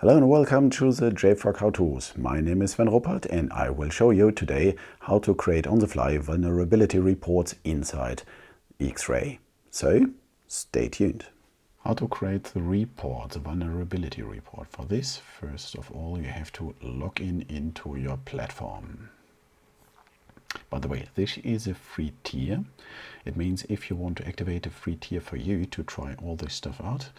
Hello and welcome to the JFrog HowTos. My name is Sven Ruppert and I will show you today how to create on-the-fly vulnerability reports inside X-Ray. So stay tuned. How to create the report, the vulnerability report. For this, first of all, you have to log in into your platform. By the way, this is a free tier. It means if you want to activate a free tier for you to try all this stuff out,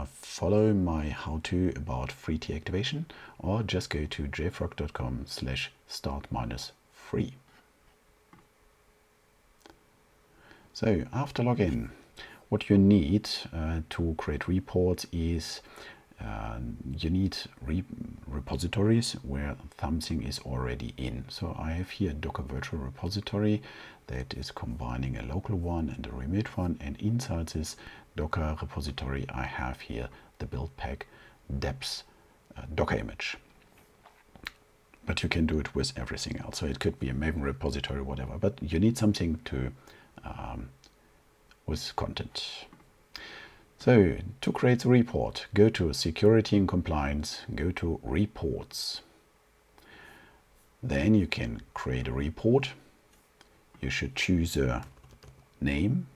follow my how-to about free tier activation, or just go to jfrog.com/start-free. So after login, what you need to create reports is you need repositories where something is already in. So I have here a Docker virtual repository that is combining a local one and a remote one, and inside this Docker repository I have here the build pack depth Docker image. But you can do it with everything else. So it could be a Maven repository, whatever, but you need something to with content. So to create the report, go to Security and Compliance, go to Reports. Then you can create a report. You should choose a name.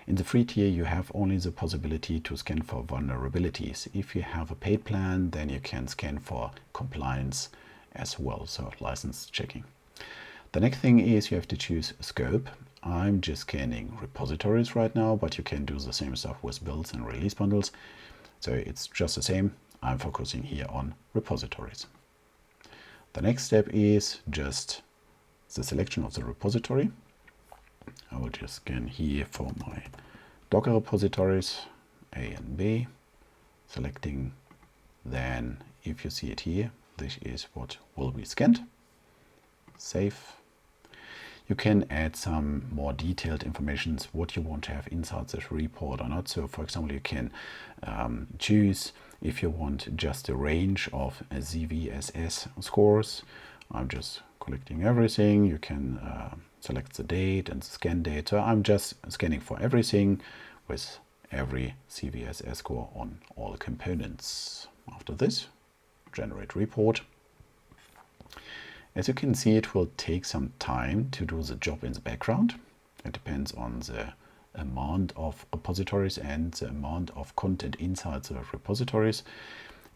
In the free tier, you have only the possibility to scan for vulnerabilities. If you have a paid plan, then you can scan for compliance as well, so license checking. The next thing is you have to choose scope. I'm just scanning repositories right now, but you can do the same stuff with builds and release bundles. So it's just the same. I'm focusing here on repositories. The next step is just the selection of the repository. I will just scan here for my Docker repositories, A and B, selecting. Then if you see it here, this is what will be scanned. Save. You can add some more detailed information, what you want to have inside this report or not. So for example, you can choose if you want just a range of ZVSS scores. I'm just collecting everything. You can select the date and the scan date. So I'm just scanning for everything with every CVSS score on all components. After this, generate report. As you can see, it will take some time to do the job in the background. It depends on the amount of repositories and the amount of content inside the repositories.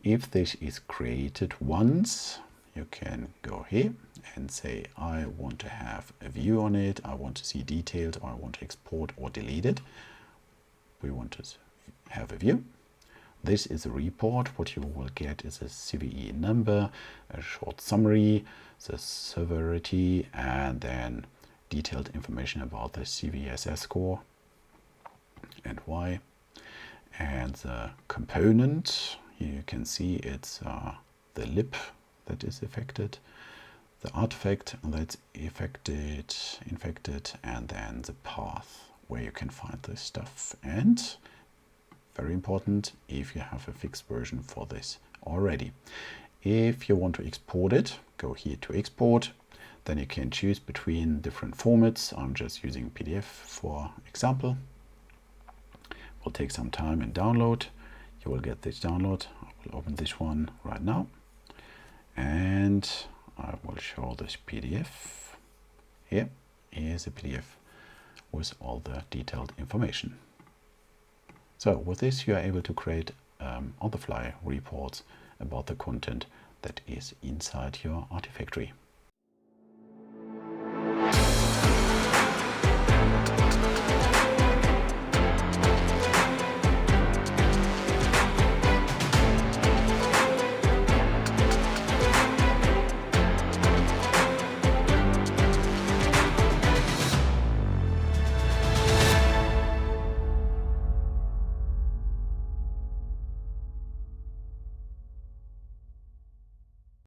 If this is created once, you can go here and say, I want to have a view on it, I want to see details, or I want to export or delete it. We want to have a view. This is a report. What you will get is a CVE number, a short summary, the severity, and then detailed information about the CVSS score and why. And the component, here you can see it's the lib that is affected, the artifact that's infected, and then the path where you can find this stuff. And very important, if you have a fixed version for this already. If you want to export it, go here to export. Then you can choose between different formats. I'm just using PDF for example. Will take some time and download. You will get this download. I will open this one right now. And I will show this PDF. Here is a PDF with all the detailed information. So with this, you are able to create on-the-fly reports about the content that is inside your Artifactory.